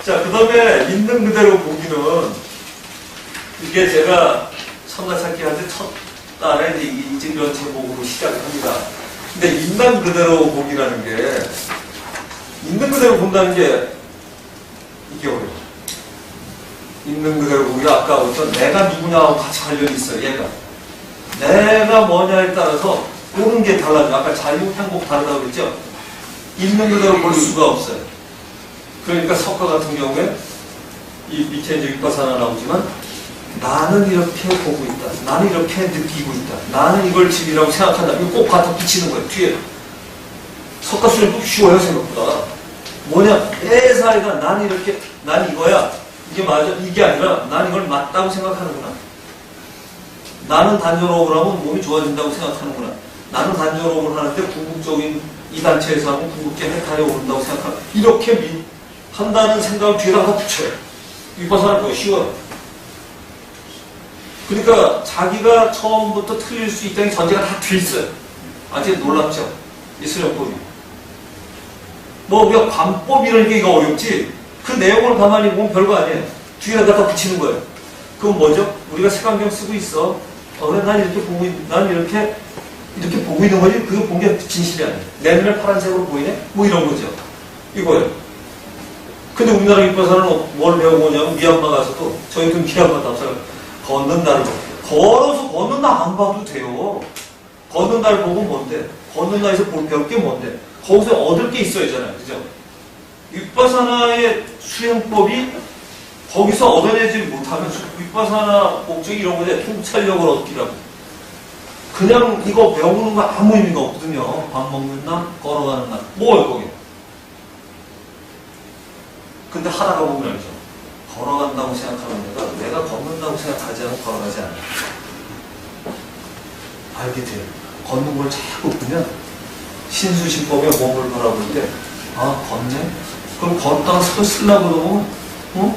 자, 그 다음에 있는 그대로 보기는, 이게 제가 천가찾기 할 때 첫 달에 이제 이런 제목으로 시작을 합니다. 근데 있는 그대로 보기라는 게, 있는 그대로 본다는 게, 이게 어려워. 있는 그대로 보기가 아까 어떤 내가 누구냐하고 같이 관련이 있어요, 얘가. 내가 뭐냐에 따라서 보는 게 달라져. 아까 자유, 행복 다르다고 그랬죠? 있는 그대로 볼 수가 없어요. 그러니까 석가 같은 경우에 이 밑에 이제 윗바사나 나오지만 나는 이렇게 보고 있다. 나는 이렇게 느끼고 있다. 나는 이걸 집이라고 생각한다. 이거 꼭 갖다 붙이는 거예요. 뒤에. 석가 수련도 쉬워요, 생각보다. 뭐냐? 애사이가 난 이렇게, 난 이거야. 이게 맞아. 이게 아니라 난 이걸 맞다고 생각하는구나. 나는 단전호흡을 하면 몸이 좋아진다고 생각하는구나. 나는 단전호흡을 하는데 궁극적인 이 단체에서 하면 궁극계 해탈에 오른다고 생각하는 이렇게 한다는 생각을 뒤에다가 붙여요. 윗바사는 거 쉬워요. 그러니까 자기가 처음부터 틀릴 수 있다는 전제가 다 뒤에 있어요. 아직 놀랍죠? 이 수련법이. 뭐 우리가 관법 이런 게 어렵지 그 내용을 가만히 보면 별거 아니에요. 뒤에다 갖다 붙이는 거예요. 그건 뭐죠? 우리가 색안경 쓰고 있어. 그래, 난 이렇게 보고, 난 이렇게 보고 있는 거지? 그거 본 게 진실이 아니에요. 내 눈에 파란색으로 보이네? 뭐 이런 거죠. 이거예요. 근데 우리나라 윗바사는 뭘 배워보냐면 미얀마 가서도 저희도 미얀마 답사를 걷는다를 걸어서 걷는다 안 봐도 돼요. 걷는다를 보고 뭔데? 걷는다에서 배울 게 뭔데? 거기서 얻을 게 있어야잖아요. 그죠? 윗바사나의 수행법이 거기서 얻어내지 못하면 윗바사나 목적이 이런 거죠. 통찰력을 얻기라고. 그냥 이거 배우는 거 아무 의미가 없거든요. 밥 먹는 날, 걸어가는 날. 뭐예요, 거기? 근데 하다가 보면 알죠. 걸어간다고 생각하는 내가 걷는다고 생각하지 않고 걸어가지 않아요. 알게 돼요. 걷는 걸 자꾸 보면 신수신법에 몸을 바라볼 때 아, 걷네? 그럼 걷다가 쓰려고 그러면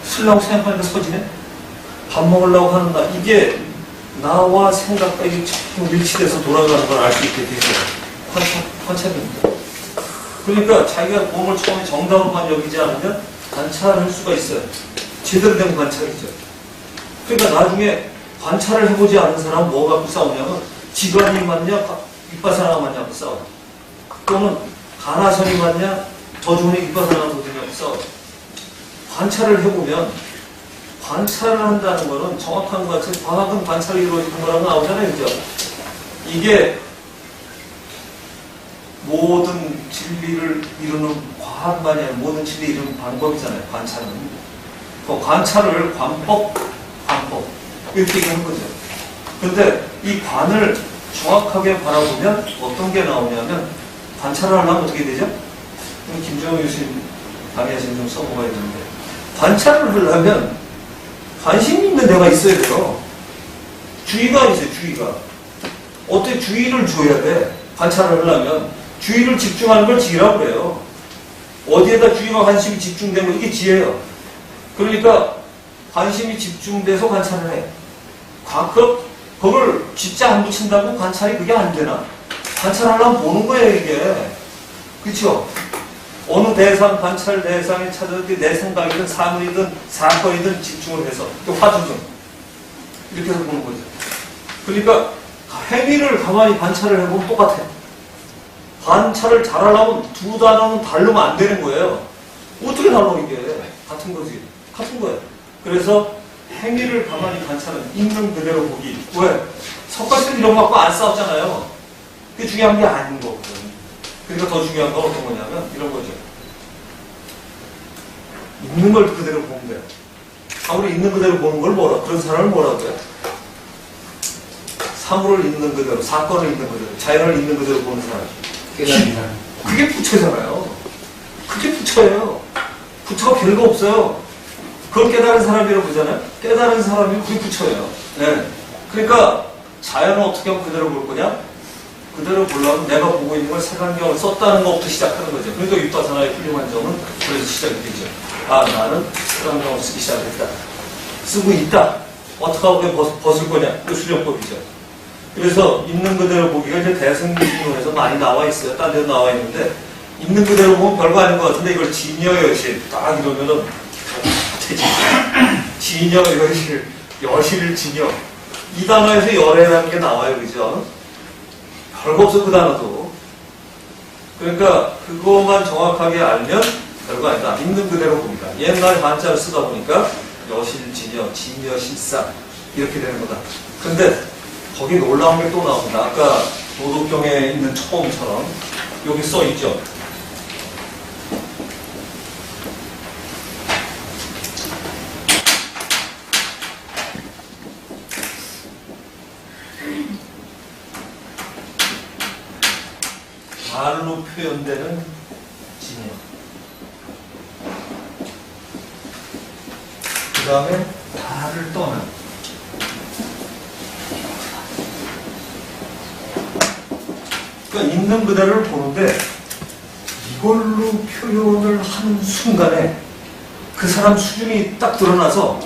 쓰려고 생각하니까 서지네? 밥 먹으려고 하는 날 이게 나와 생각과 이게 자꾸 밀치돼서 돌아가는 걸 알 수 있게 되죠. 관찰입니다. 그러니까 자기가 몸을 처음에 정답으로만 여기지 않으면 관찰할 수가 있어요. 제대로 된 관찰이죠. 그러니까 나중에 관찰을 해보지 않은 사람은 뭐 갖고 싸우냐면 지관이 맞냐 윗바사나가 맞냐고 싸워요. 또는 가나선이 맞냐 저주원이 윗바사나가 더 좋냐고 싸워요. 관찰을 해보면 관찰을 한다는 거는 정확한 관찰, 과학은 관찰이 이루어지는 거라고 나오잖아요. 그죠? 이게 모든 진리를 이루는 과학만이 아니라 모든 진리를 이루는 방법이잖아요. 관찰은. 그 관찰을 관법 이렇게 얘기하는 거죠. 근데 이 관을 정확하게 바라보면 어떤 게 나오냐면 관찰을 하려면 어떻게 되죠? 김정은 교수님 강의하신 좀 써먹어야 되는데 관찰을 하려면 관심 있는 데가 있어야 돼요. 주의가 있어요. 주의가. 어떻게 주의를 줘야 돼? 관찰을 하려면 주의를 집중하는 걸 지혜라고 그래요. 어디에다 주의와 관심이 집중되면 이게 지혜예요. 그러니까 관심이 집중돼서 관찰을 해. 그걸 진짜 안 붙인다고 관찰이 그게 안 되나? 관찰하려면 보는 거예요, 이게. 그쵸? 어느 대상, 관찰 대상에 찾아서 내 생각이든 사물이든 사건이든 집중을 해서, 화두든. 이렇게 해서 보는 거죠. 그러니까 행위를 가만히 관찰을 해보면 똑같아요. 관찰을 잘하려면 두 단어는 다르면 안 되는 거예요. 어떻게 달라, 이게? 같은 거지. 같은 거예요. 그래서 행위를 가만히 관찰은 있는 그대로 보기. 왜? 석가시는 이런 거 갖고 안 싸웠잖아요. 그게 중요한 게 아닌 거거든. 그러니까 더 중요한 건 어떤 거냐면 이런 거죠. 있는 걸 그대로 보는 거예요. 아무리 있는 그대로 보는 걸 뭐라, 그런 사람을 뭐라고 해요? 사물을 있는 그대로, 사건을 있는 그대로, 자연을 있는 그대로 보는 사람. 그게 부처잖아요. 그게 부처예요. 부처가 별거 없어요. 그걸 깨달은 사람이라고 보잖아요. 깨달은 사람이 그게 부처예요. 네. 그러니까 자연은 어떻게 하면 그대로 볼 거냐? 그대로 보려면 내가 보고 있는 걸 색안경을 썼다는 것부터 시작하는 거죠. 그러니까 윗바사나의 훌륭한 점은 그래서 시작이 되죠. 아, 나는 색안경을 쓰기 시작했다. 쓰고 있다. 어떻게 하고 벗을 거냐? 그 수련법이죠. 그래서 있는 그대로 보기가 이제 대승기준에서 많이 나와 있어요. 딴 데도 나와 있는데 있는 그대로 보면 별거 아닌 것 같은데 이걸 진여 여실 딱 이러면은 되지. 진여 여실, 여실 진여. 이 단어에서 열애라는 게 나와요, 그죠? 별거 없어, 그 단어도. 그러니까 그것만 정확하게 알면 별거 아니다. 있는 그대로 봅니다. 옛날 한자를 쓰다 보니까 여실, 진여, 진여, 실상 이렇게 되는 거다. 근데 거기 놀라운 게 또 나옵니다. 아까 도덕경에 있는 처음처럼 여기 써 있죠. 말로 표현되는 진여. 그 다음에 달을 떠는. 그러니까 있는 그대로를 보는데 이걸로 표현을 하는 순간에 그 사람 수준이 딱 드러나서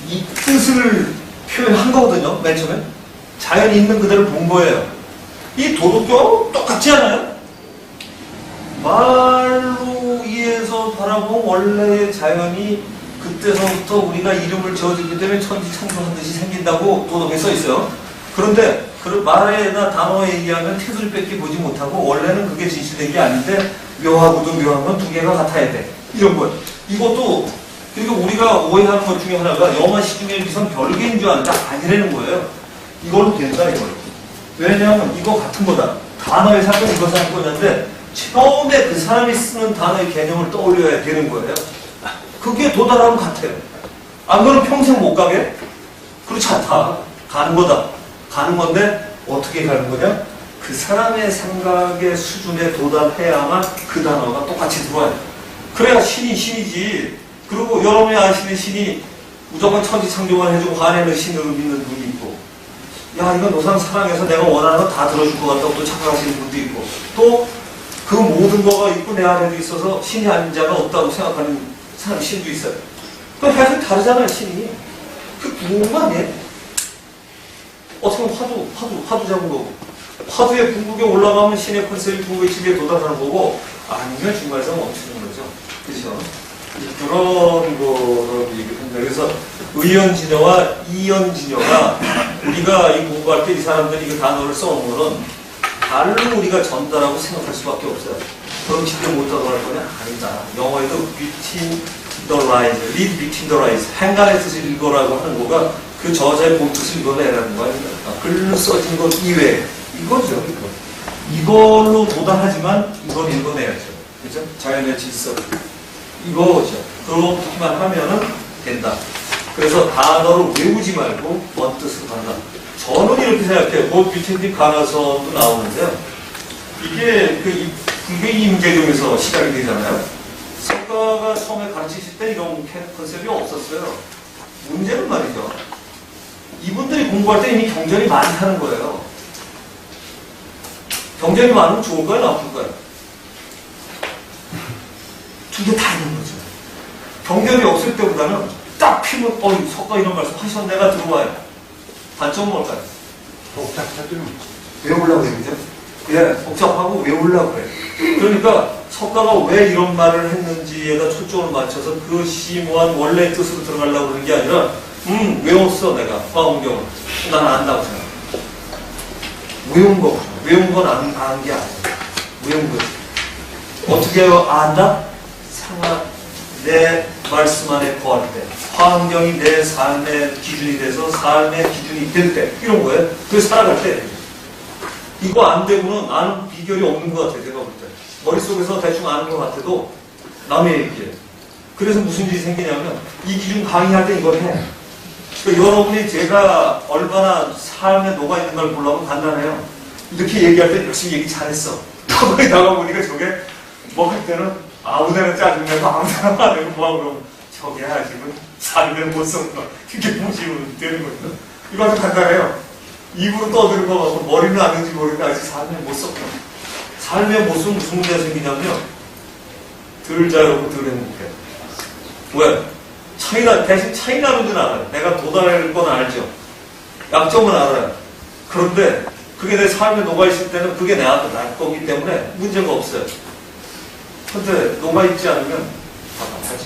이 뜻을 표현한 거거든요. 맨 처음에. 자연이 있는 그대로를 본 거예요. 이 도덕경 똑같지 않아요? 말로 이해해서 바라보면 원래의 자연이 그때서부터 우리가 이름을 지어주기 때문에 천지창조한 듯이 생긴다고 도덕에 써 있어요. 그런데 그 말에나 단어에 의하면 태술밖에 보지 못하고 원래는 그게 진실된 게 아닌데 묘하고도 묘한 건 두 개가 같아야 돼. 이런 것. 이것도 그러니까 우리가 오해하는 것 중에 하나가 영어 시중에 비선 별개인 줄 아는데 아니라는 거예요. 이걸로 된다 이걸로. 왜냐하면 이거 같은 거다. 단어의 사건 이것을 한 거였는데 처음에 그 사람이 쓰는 단어의 개념을 떠올려야 되는 거예요. 그게 도달하면 같아요. 안 그러면 평생 못 가게? 그렇지 않다. 가는 거다. 가는 건데 어떻게 가는 거냐? 그 사람의 생각의 수준에 도달해야만 그 단어가 똑같이 들어와요. 그래야 신이 신이지. 그리고 여러분이 아시는 신이 무조건 천지창조만 해주고 화내는 신으로 믿는 분이 있고 야 이거 노상 사랑해서 내가 원하는 거 다 들어줄 것 같다고 또 착각하시는 분도 있고 또 그 모든 거가 있고 내 안에도 있어서 신이 아닌 자가 없다고 생각하는 사람 신도 있어요. 그 해석이 다르잖아요 신이. 그 궁금한 게 어떻게 보면 화두 잡은 거고 화두의 궁극에 올라가면 신의 컨셉이 궁극의 지배에 도달하는 거고 아니면 중간에서 멈추는 거죠. 그렇죠? 그런 거로 얘기합니다. 그래서 의연진여와 이연진여가 우리가 이 공부할 때 이 사람들이 이 단어를 써온 거는 말로 우리가 전달하고 생각할 수밖에 없어요. 그럼 집에 못 따라갈 거냐? 아니다. 영어에도 between the lines, read between the lines, 행간의 뜻을 읽어라고 하는 거가 그 저자의 본 뜻을 읽어내라는 거 아닙니까? 글로 써진 것 이외에 이거죠. 이걸로 도달하지만 이걸 읽어내야죠. 그죠? 자연의 질서. 이거죠. 그렇게만 하면은 된다. 그래서 단어를 외우지 말고 뭔 뜻으로 간다. 저는 이렇게 생각해요. 뭐 뷰티님 가나서도 나오는데요. 그게 임계종에서 시작이 되잖아요. 석가가 처음에 가르치실 때 이런 컨셉이 없었어요. 문제는 말이죠. 이분들이 공부할 때 이미 경전이 많다는 거예요. 경전이 많으면 좋을까요? 나쁠까요? 두 개 다 있는 거죠. 경전이 없을 때보다는 딱 피면 석가 이런 말씀 하시면 내가 들어와요. 단점은 뭘까요? 복잡하죠. 외우려고 그래요. 그죠? 예, 복잡하고 외우려고 그래요. 그러니까 석가가 왜 이런 말을 했는지에다 초점을 맞춰서 그 심오한 원래의 뜻으로 들어가려고 그러는 게 아니라 외웠어 내가 화엄경을. 난 안다고 생각해. 외운 거. 외운 건 아는 게 아니야. 외운 거지. 어떻게 안다? 내 말씀 안에 거할 때 화엄경이 내 삶의 기준이 돼서 삶의 기준이 될 때 이런 거예요. 그래서 살아갈 때 이거 안 되고는 아는 비결이 없는 것 같아요. 제가 볼 때 머릿속에서 대충 아는 것 같아도 남의 얘기예요. 그래서 무슨 일이 생기냐면 이 기준 강의할 때 이걸 해. 그러니까 여러분이 제가 얼마나 삶에 녹아있는 걸 보려면 간단해요. 이렇게 얘기할 때 열심히 얘기 잘했어. 거기 나가보니까 저게 뭐 할 때는 아무데나 짜증내고 아무데나 화내고 뭐하고 그러면 저게 지금 삶에 못 썼나. 그게 무시면 되는 거죠. 이거 아주 간단해요. 입으로 떠드는 거 같고 머리는 아는지 모르겠는데 아직 삶에 못 썼구나. 삶의 모습은 무슨 문제가 생기냐면 덜 자유롭고 덜 행복해. 왜? 대신 차이나는 건 알아요. 내가 도달할 건 알죠. 약점은 알아요. 그런데 그게 내 삶에 녹아있을 때는 그게 내 거기 때문에 문제가 없어요. 근데 녹아있지 않으면 답답하죠.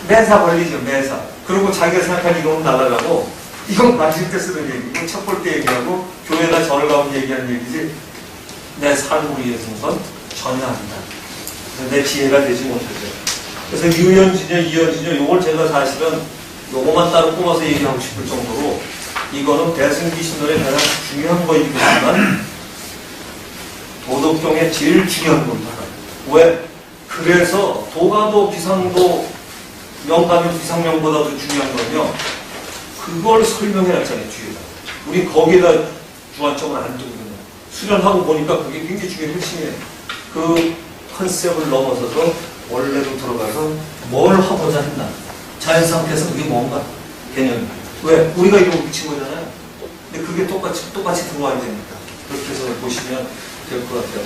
매사 걸리죠, 매사. 그리고 자기가 생각한 이론은 날아가고, 이건 마실 때 쓰는 얘기고, 책 볼 때 얘기하고, 교회나 절을 가면 얘기하는 얘기지, 내 삶을 위해서는 전혀 아니다. 내 지혜가 되지 못하죠. 그래서 유연진여, 이연진여, 요걸 제가 사실은 요거만 따로 뽑아서 얘기하고 싶을 정도로, 이거는 대승기 신론의 가장 중요한 거이지만, 도덕경의 제일 중요한 겁니다. 왜? 그래서 도가도 비상도 명가면 비상명보다도 중요한 건요. 그걸 설명해놨잖아요, 뒤에다. 우리 거기에다 주안점을 안 두거든요. 수련하고 보니까 그게 굉장히 중요한 핵심이에요. 그 컨셉을 넘어서서 원래로 들어가서 뭘 하고자 했나. 자연 상태에서 그게 뭔가 개념이. 왜? 우리가 이러고 미친 거잖아요. 근데 그게 똑같이 들어와야 됩니다. 그렇게 해서 보시면 될 것 같아요.